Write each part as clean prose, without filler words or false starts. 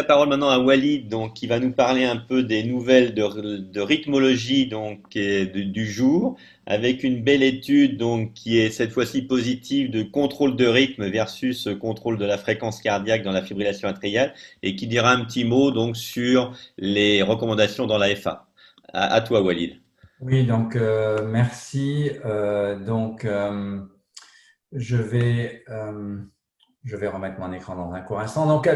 La parole maintenant à Walid, donc, qui va nous parler un peu des nouvelles de rythmologie donc, et du jour, avec une belle étude donc, qui est cette fois-ci positive de contrôle de rythme versus contrôle de la fréquence cardiaque dans la fibrillation atriale, et qui dira un petit mot donc, sur les recommandations dans la FA. À toi, Walid. Oui, donc merci. Je vais, je vais remettre mon écran dans un court instant. Donc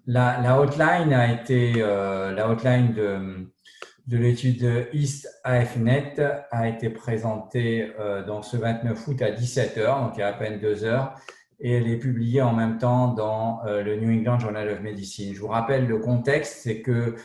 la outline a été la outline de l'étude East AFNet a été présentée donc ce 29 août à 17 heures, donc il y a à peine 2 heures, et elle est publiée en même temps dans le New England Journal of Medicine. Je vous rappelle le contexte, c'est que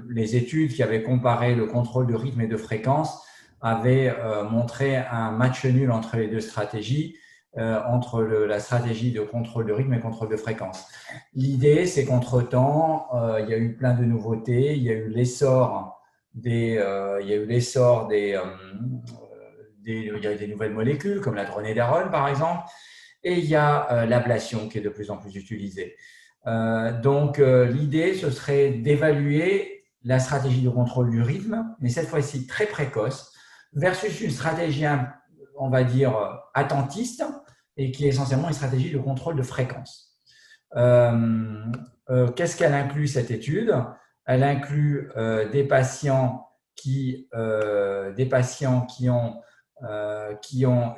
les études qui avaient comparé le contrôle de rythme et de fréquence avaient montré un match nul entre les deux stratégies, entre la stratégie de contrôle de rythme et contrôle de fréquence. L'idée, c'est qu'entre-temps, il y a eu plein de nouveautés. Il y a eu l'essor il y a eu l'essor il y a des nouvelles molécules comme la dronédarone, par exemple, et il y a l'ablation qui est de plus en plus utilisée. L'idée, ce serait d'évaluer la stratégie de contrôle du rythme, mais cette fois-ci très précoce, versus une stratégie, on va dire, attentiste, et qui est essentiellement une stratégie de contrôle de fréquence. Qu'est-ce qu'elle inclut, cette étude? Elle inclut des patients qui ont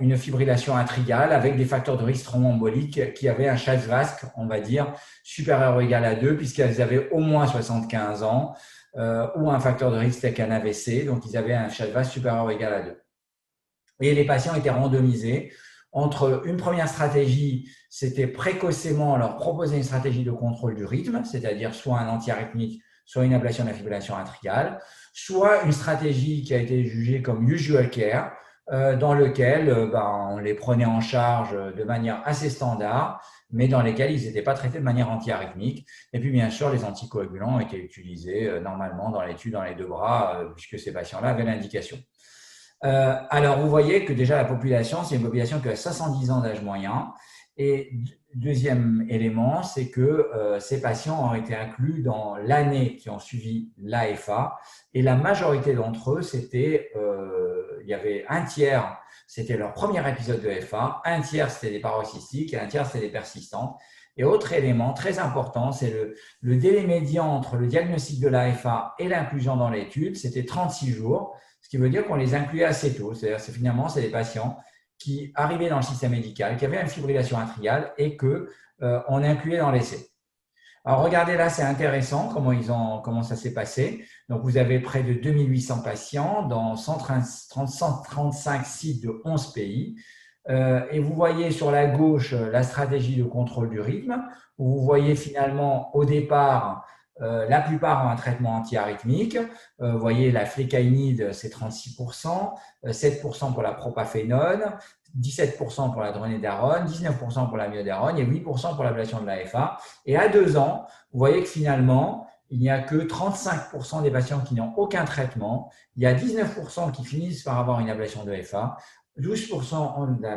une fibrillation atriale avec des facteurs de risque thromboembolique qui avaient un CHA2-VASc, on va dire, supérieur ou égal à 2, puisqu'elles avaient au moins 75 ans, ou un facteur de risque tel qu'un AVC, donc ils avaient un CHA2-VASc supérieur ou égal à 2. Et les patients étaient randomisés entre une première stratégie, c'était précocement leur proposer une stratégie de contrôle du rythme, c'est-à-dire soit un antiarythmique, soit une ablation de la fibrillation atriale, soit une stratégie qui a été jugée comme usual care, dans lequel on les prenait en charge de manière assez standard, mais dans lesquels ils n'étaient pas traités de manière antiarythmique. Et puis, bien sûr, les anticoagulants étaient utilisés normalement dans l'étude dans les deux bras, puisque ces patients-là avaient l'indication. Alors, vous voyez que déjà la population, c'est une population qui a 70 ans d'âge moyen. Et deuxième élément, c'est que ces patients ont été inclus dans l'année qui ont suivi l'AFA. Et la majorité d'entre eux, il y avait un tiers, c'était leur premier épisode de FA, un tiers, c'était des paroxystiques et un tiers, c'était des persistantes. Et autre élément très important, c'est le délai médian entre le diagnostic de l'AFA et l'inclusion dans l'étude, c'était 36 jours. Ce qui veut dire qu'on les incluait assez tôt. C'est-à-dire finalement, c'est des patients qui arrivaient dans le système médical, qui avaient une fibrillation atriale et qu'on incluait dans l'essai. Alors, regardez là, c'est intéressant comment ça s'est passé. Donc, vous avez près de 2800 patients dans 135 sites de 11 pays. Et vous voyez sur la gauche la stratégie de contrôle du rythme, où vous voyez finalement au départ, la plupart ont un traitement antiarythmique. Vous voyez la flécainide, c'est 36%, 7% pour la propafénone, 17% pour la dronédarone, 19% pour la myodarone et 8% pour l'ablation de l'AFA. Et à 2 ans, vous voyez que finalement, il n'y a que 35% des patients qui n'ont aucun traitement. Il y a 19% qui finissent par avoir une ablation de FA. 12% ont de la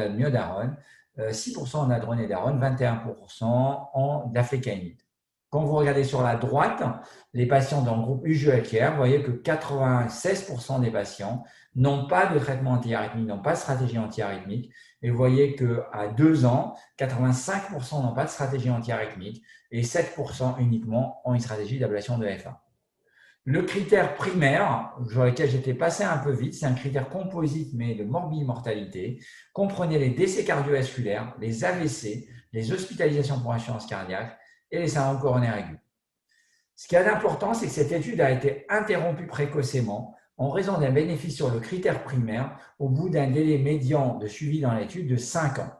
myodarone, 6% ont de la dronédarone, 21% ont de la flécainide. Quand vous regardez sur la droite, les patients dans le groupe usual care, vous voyez que 96% des patients n'ont pas de traitement antiarythmique, n'ont pas de stratégie antiarythmique. Et vous voyez qu'à 2 ans, 85% n'ont pas de stratégie antiarythmique et 7% uniquement ont une stratégie d'ablation de FA. Le critère primaire, sur lequel j'étais passé un peu vite, c'est un critère composite, mais de morbimortalité, comprenait les décès cardiovasculaires, les AVC, les hospitalisations pour insuffisance cardiaque et les syndromes coronaires aigus. Ce qui est important, c'est que cette étude a été interrompue précocement en raison d'un bénéfice sur le critère primaire au bout d'un délai médian de suivi dans l'étude de 5 ans.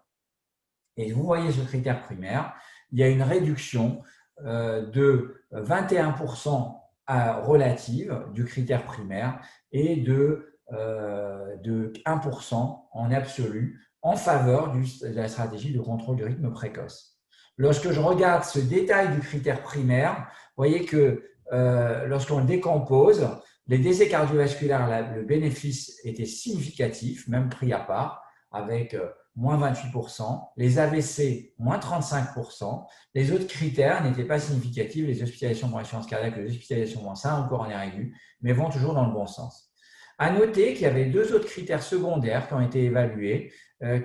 Et vous voyez ce critère primaire, il y a une réduction de 21% relative du critère primaire et de 1% en absolu en faveur de la stratégie de contrôle du rythme précoce. Lorsque je regarde ce détail du critère primaire, vous voyez que lorsqu'on le décompose, les décès cardiovasculaires, le bénéfice était significatif, même pris à part, avec moins 28%, les AVC, moins 35%. Les autres critères n'étaient pas significatifs, les hospitalisations pour insuffisance cardiaque, les hospitalisations pour sein ou coronaire aigu, mais vont toujours dans le bon sens. À noter qu'il y avait deux autres critères secondaires qui ont été évalués,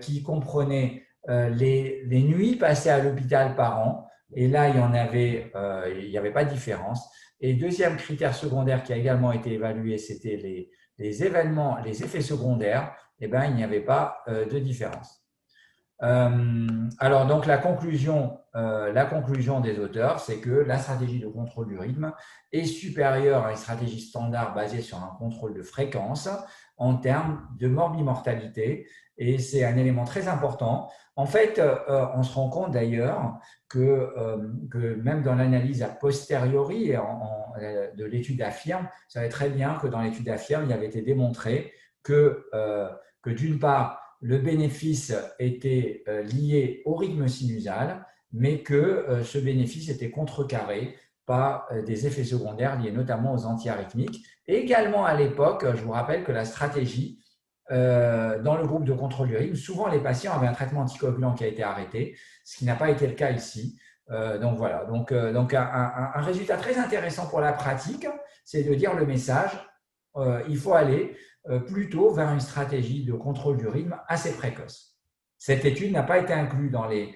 qui comprenaient les nuits passées à l'hôpital par an, et là, il n'y avait pas de différence. Et deuxième critère secondaire qui a également été évalué, c'était les événements, les effets secondaires. Eh bien, il n'y avait pas de différence. Alors, donc, la conclusion des auteurs, c'est que la stratégie de contrôle du rythme est supérieure à une stratégie standard basée sur un contrôle de fréquence en termes de morbimortalité. Et c'est un élément très important. En fait, on se rend compte d'ailleurs que même dans l'analyse a posteriori de l'étude affirme, ça va très bien que dans l'étude affirme, il avait été démontré que d'une part, le bénéfice était lié au rythme sinusal, mais que ce bénéfice était contrecarré par des effets secondaires liés notamment aux antiarythmiques. Et également à l'époque, je vous rappelle que la stratégie dans le groupe de contrôle du rythme, souvent les patients avaient un traitement anticoagulant qui a été arrêté, ce qui n'a pas été le cas ici. Donc voilà, donc un résultat très intéressant pour la pratique, c'est de dire le message, il faut aller plutôt vers une stratégie de contrôle du rythme assez précoce. Cette étude n'a pas été inclue dans les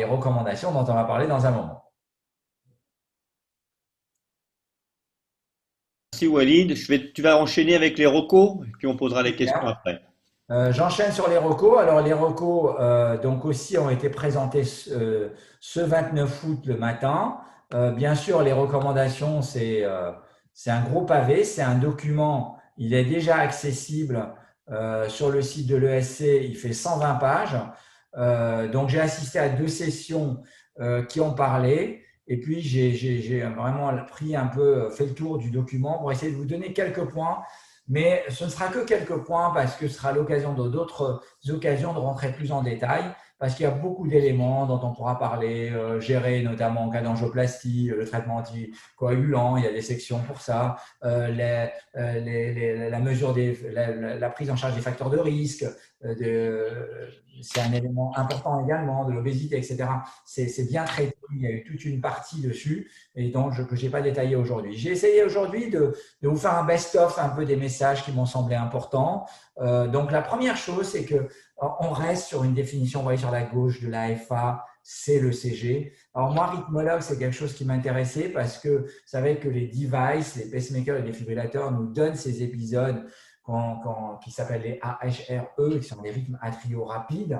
recommandations dont on va parler dans un moment. Merci Walid. Tu vas enchaîner avec les recos, puis on posera les questions après. J'enchaîne sur les recos. Alors, les recos donc aussi ont été présentés ce 29 août le matin. Bien sûr, les recommandations, c'est un gros pavé, c'est un document, il est déjà accessible sur le site de l'ESC, il fait 120 pages. Donc, j'ai assisté à 2 sessions qui ont parlé. Et puis, j'ai vraiment fait le tour du document pour essayer de vous donner quelques points. Mais ce ne sera que quelques points parce que ce sera l'occasion d'autres occasions de rentrer plus en détail parce qu'il y a beaucoup d'éléments dont on pourra parler, gérer notamment en cas d'angioplastie, le traitement anticoagulant, il y a des sections pour ça, la mesure la prise en charge des facteurs de risque, c'est un élément important également, de l'obésité, etc. C'est bien traité, il y a eu toute une partie dessus et donc que je n'ai pas détaillé aujourd'hui. J'ai essayé aujourd'hui de vous faire un best-of un peu des messages qui m'ont semblé importants. Donc, la première chose, c'est qu'on reste sur une définition, vous voyez sur la gauche de l'AFA, c'est le CG. Alors, moi, rythmologue, c'est quelque chose qui m'intéressait parce que vous savez que les devices, les pacemakers et les défibrillateurs nous donnent ces épisodes qui s'appellent les AHRE, qui sont les rythmes atriaux rapides.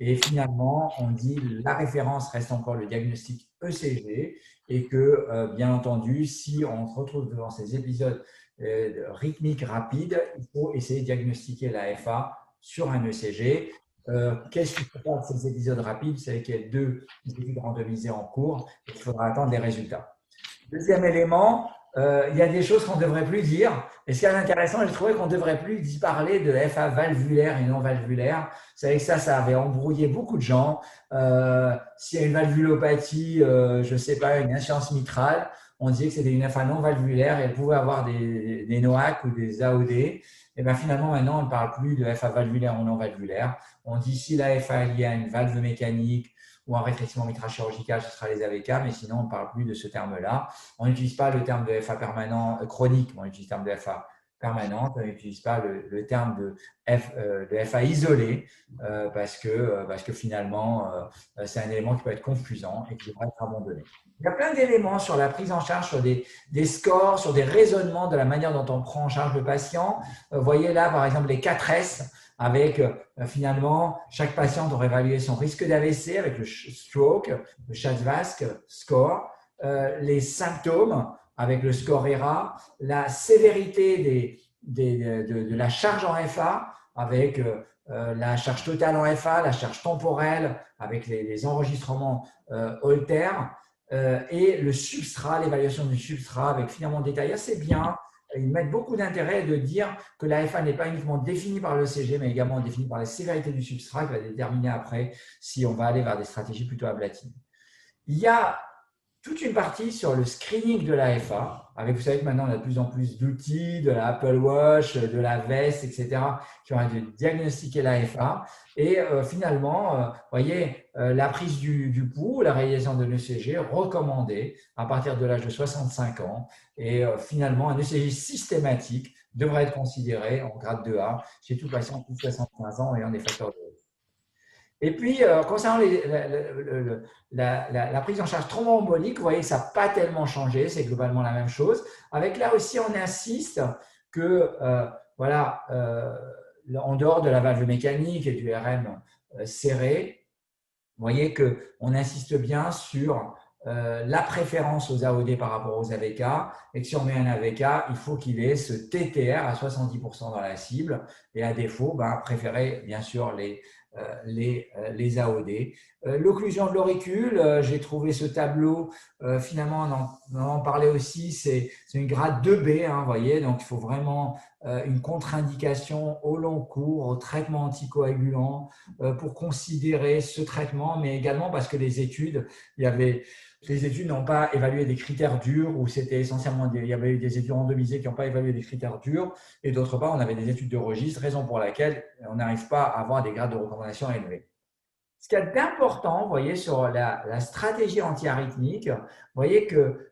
Et finalement, on dit la référence reste encore le diagnostic ECG et que, bien entendu, si on se retrouve devant ces épisodes rythmiques rapides, il faut essayer de diagnostiquer la FA sur un ECG. Qu'est-ce qu'il faut faire de ces épisodes rapides? C'est qu'il y a 2 études randomisées en cours et qu'il faudra attendre les résultats. Deuxième élément, il y a des choses qu'on ne devrait plus dire. Et ce qui est intéressant, j'ai trouvé qu'on ne devrait plus parler de FA valvulaire et non valvulaire. Vous savez que ça avait embrouillé beaucoup de gens. S'il y a une valvulopathie, je ne sais pas, une insuffisance mitrale, on disait que c'était une FA non valvulaire et elle pouvait avoir des NOAC ou des AOD. Et bien finalement, maintenant, on ne parle plus de FA valvulaire ou non valvulaire. On dit si la FA est liée à une valve mécanique ou un rétrécissement mitral chirurgical, ce sera les AVK, mais sinon, on ne parle plus de ce terme-là. On n'utilise pas le terme de FA permanent chronique, on utilise le terme de FA permanente, on n'utilise pas le terme de FA isolé parce que finalement, c'est un élément qui peut être confusant et qui devrait être abandonné. Il y a plein d'éléments sur la prise en charge, sur des scores, sur des raisonnements de la manière dont on prend en charge le patient. Vous voyez là, par exemple, les 4S avec finalement, chaque patient doit évaluer son risque d'AVC avec le stroke, le CHA2DS2-VASc score, les symptômes avec le score ERA, la sévérité de la charge en FA avec la charge totale en FA, la charge temporelle avec les enregistrements Holter et le substrat, l'évaluation du substrat avec finalement détail assez bien. Ils mettent beaucoup d'intérêt de dire que la FA n'est pas uniquement définie par le CG, mais également définie par la sévérité du substrat qui va déterminer après si on va aller vers des stratégies plutôt ablatives. Il y a toute une partie sur le screening de l'AFA. Avec, vous savez que maintenant, on a de plus en plus d'outils, de la Apple Watch, de la veste, etc., qui ont de diagnostiquer l'AFA. Et finalement, vous voyez, la prise du pouls, la réalisation de l'ECG recommandée à partir de l'âge de 65 ans. Et finalement, un ECG systématique devrait être considéré en grade 2A chez tout patient de plus de 75 ans ayant des facteurs de risque. Et puis, concernant la prise en charge thromboembolique, vous voyez que ça n'a pas tellement changé, c'est globalement la même chose. Avec là aussi, on insiste que, voilà, en dehors de la valve mécanique et du RM serré, vous voyez qu'on insiste bien sur la préférence aux AOD par rapport aux AVK, et que si on met un AVK, il faut qu'il ait ce TTR à 70% dans la cible, et à défaut, préférer bien sûr les AOD. L'occlusion de l'auricule, j'ai trouvé ce tableau, finalement, on en parlait aussi, c'est une grade 2B, vous voyez, donc il faut vraiment une contre-indication au long cours, au traitement anticoagulant, pour considérer ce traitement, mais également parce que les études n'ont pas évalué des critères durs, ou c'était essentiellement, il y avait eu des études randomisées qui n'ont pas évalué des critères durs, et d'autre part, on avait des études de registre, raison pour laquelle on n'arrive pas à avoir des grades de recommandation élevés. Ce qui est important, vous voyez, sur la stratégie antiarythmique, vous voyez que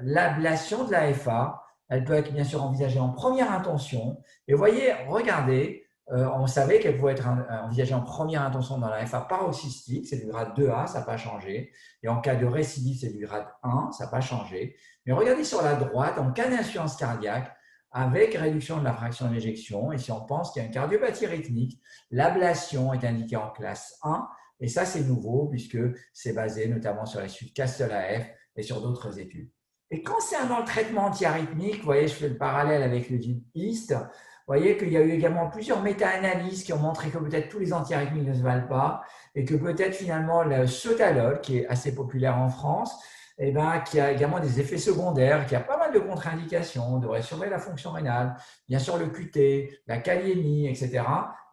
l'ablation de l'AFA, elle peut être bien sûr envisagée en première intention. Et vous voyez, regardez, on savait qu'elle pouvait être envisagée en première intention dans l'AFA paroxystique, c'est du grade 2A, ça n'a pas changé. Et en cas de récidive, c'est du grade 1, ça n'a pas changé. Mais regardez sur la droite, en cas d'insuffisance cardiaque, avec réduction de la fraction d'éjection, et si on pense qu'il y a une cardiopathie rythmique, l'ablation est indiquée en classe 1, et ça c'est nouveau puisque c'est basé notamment sur l'étude Castle-AF et sur d'autres études. Et concernant le traitement antiarythmique, vous voyez, je fais le parallèle avec le GIST, vous voyez qu'il y a eu également plusieurs méta-analyses qui ont montré que peut-être tous les antiarythmiques ne se valent pas, et que peut-être finalement le sotalol, qui est assez populaire en France, qui a également des effets secondaires, qui a pas mal de contre-indications, on devrait surveiller la fonction rénale, bien sûr le QT, la kaliémie, etc.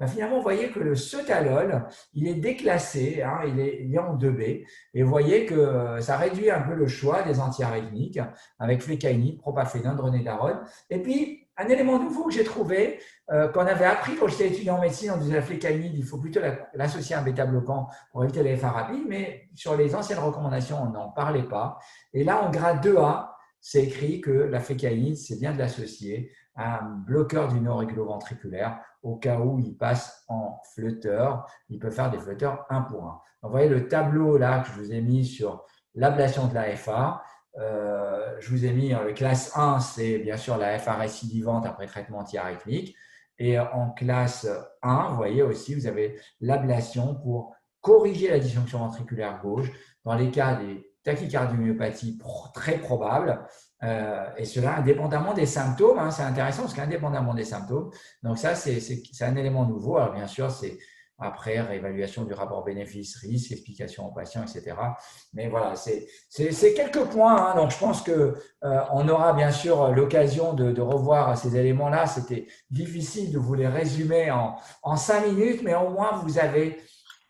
Finalement, vous voyez que le sotalol, il est déclassé, il est en 2B, et vous voyez que ça réduit un peu le choix des antiarythmiques avec flécainide, propafénone, dronédarone. Et puis, un élément nouveau que j'ai trouvé, qu'on avait appris quand j'étais étudiant en médecine, on disait la flécainide, il faut plutôt l'associer à un bêta-bloquant pour éviter les FA rapides, mais sur les anciennes recommandations, on n'en parlait pas. Et là, en grade 2A, c'est écrit que la flécainide, c'est bien de l'associer à un bloqueur du nord auriculo-ventriculaire au cas où il passe en flotteur. Il peut faire des flotteurs 1 pour 1. Donc, vous voyez le tableau là que je vous ai mis sur l'ablation de la FA. Je vous ai mis le classe 1, c'est bien sûr la FA récidivante après traitement antiarythmique. Et en classe 1, vous voyez aussi, vous avez l'ablation pour corriger la dysfonction ventriculaire gauche dans les cas des tachycardiomyopathies très probables, et cela indépendamment des symptômes. C'est intéressant parce qu'indépendamment des symptômes, donc ça c'est un élément nouveau. Alors bien sûr, c'est après réévaluation du rapport bénéfice-risque, explication aux patients, etc. Mais voilà, c'est quelques points. Donc je pense qu'on aura bien sûr l'occasion de revoir ces éléments-là. C'était difficile de vous les résumer en 5 minutes, mais au moins vous avez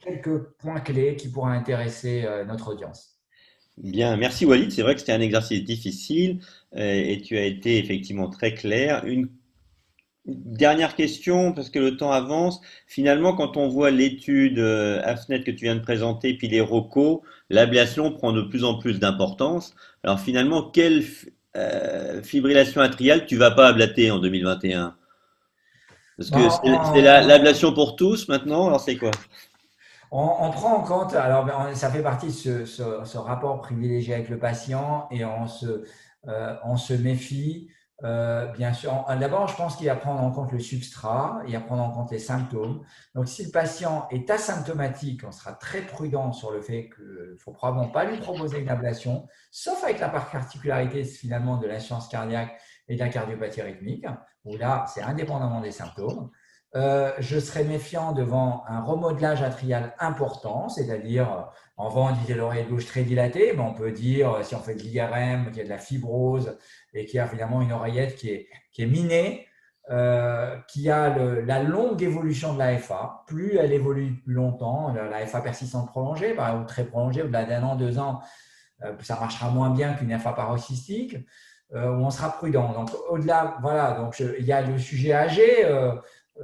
quelques points clés qui pourraient intéresser notre audience. Bien, merci Walid. C'est vrai que c'était un exercice difficile et tu as été effectivement très clair. Une dernière question, parce que le temps avance. Finalement, quand on voit l'étude AFNET que tu viens de présenter, puis les ROCO, l'ablation prend de plus en plus d'importance. Alors finalement, quelle fibrillation atriale tu vas pas ablater en 2021? Parce que c'est l'ablation pour tous maintenant, alors c'est quoi? On prend en compte, alors ça fait partie de ce rapport privilégié avec le patient, et on se méfie. Bien sûr, d'abord, je pense qu'il y a à prendre en compte le substrat, il y a à prendre en compte les symptômes. Donc, si le patient est asymptomatique, on sera très prudent sur le fait qu'il ne faut probablement pas lui proposer une ablation, sauf avec la particularité finalement de l'insuffisance cardiaque et de la cardiopathie rythmique, où là, c'est indépendamment des symptômes. Je serais méfiant devant un remodelage atrial important, c'est-à-dire en voit on disait l'oreille gauche très dilatée, mais on peut dire, si on fait de l'IRM, qu'il y a de la fibrose et qu'il y a finalement une oreillette qui est minée, qui a la longue évolution de la FA. Plus elle évolue plus longtemps, la FA persistante prolongée, ou très prolongée, au-delà d'1 an, 2 ans, Ça marchera moins bien qu'une infarctparoxystique, où on sera prudent. Donc, au-delà, voilà, donc il y a le sujet âgé.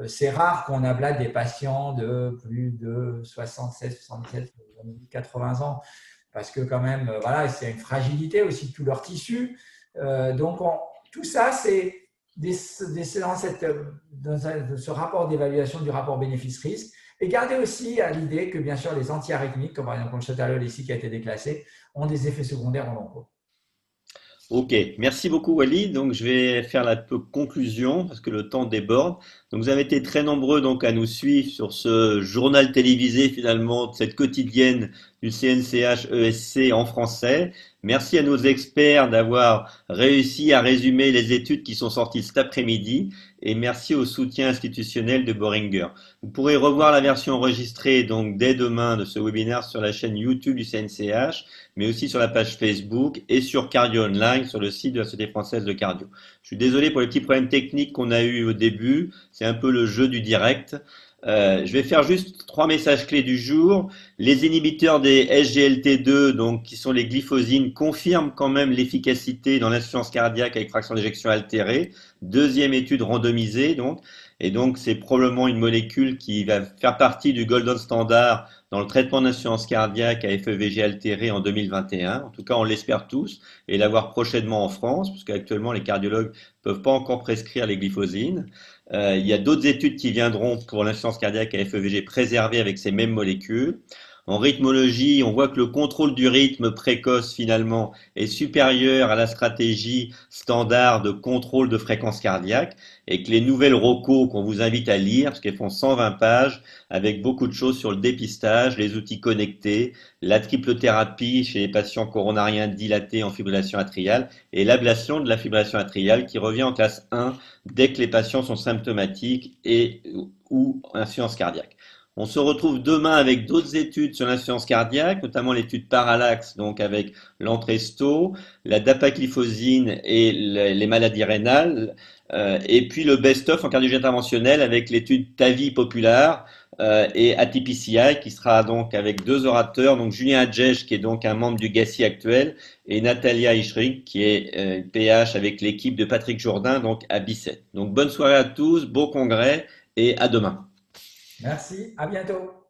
C'est rare qu'on ablate des patients de plus de 76, 77, 80 ans, parce que quand même, voilà, c'est une fragilité aussi de tout leur tissu. Donc, tout ça, c'est dans ce rapport d'évaluation du rapport bénéfice-risque. Et gardez aussi à l'idée que, bien sûr, les antiarythmiques, comme par exemple le sotalol ici qui a été déclassé, ont des effets secondaires au long cours. Ok, merci beaucoup Walid. Donc je vais faire la conclusion parce que le temps déborde. Donc vous avez été très nombreux donc à nous suivre sur ce journal télévisé finalement de cette quotidienne du CNCH ESC en français. Merci à nos experts d'avoir réussi à résumer les études qui sont sorties cet après-midi et merci au soutien institutionnel de Boehringer. Vous pourrez revoir la version enregistrée donc dès demain de ce webinaire sur la chaîne YouTube du CNCH, mais aussi sur la page Facebook et sur Cardio Online sur le site de la Société française de cardio. Je suis désolé pour les petits problèmes techniques qu'on a eu au début, c'est un peu le jeu du direct. Je vais faire juste 3 messages clés du jour. Les inhibiteurs des SGLT2, donc qui sont les glyphosines, confirment quand même l'efficacité dans l'insuffisance cardiaque avec fraction d'éjection altérée. Deuxième étude randomisée, donc. Et donc, c'est probablement une molécule qui va faire partie du golden standard dans le traitement d'insuffisance cardiaque à FEVG altéré en 2021. En tout cas, on l'espère tous et l'avoir prochainement en France, parce qu'actuellement, les cardiologues ne peuvent pas encore prescrire les glyphosines. Il y a d'autres études qui viendront pour l'insuffisance cardiaque à FEVG préservée avec ces mêmes molécules. En rythmologie, on voit que le contrôle du rythme précoce finalement est supérieur à la stratégie standard de contrôle de fréquence cardiaque et que les nouvelles ROCO qu'on vous invite à lire, parce qu'elles font 120 pages avec beaucoup de choses sur le dépistage, les outils connectés, la triple thérapie chez les patients coronariens dilatés en fibrillation atriale et l'ablation de la fibrillation atriale qui revient en classe 1 dès que les patients sont symptomatiques et ou insuffisance cardiaque. On se retrouve demain avec d'autres études sur l'insuffisance cardiaque, notamment l'étude Parallax, donc avec l'Entresto, la dapagliflozine et les maladies rénales, et puis le best-of en cardiologie interventionnelle avec l'étude TAVI Popular et ATPCI qui sera donc avec 2 orateurs, donc Julien Adjèche qui est donc un membre du GACI actuel et Natalia Ishrik qui est PH avec l'équipe de Patrick Jourdain donc à Bicêtre. Donc bonne soirée à tous, beau congrès et à demain. Merci, à bientôt.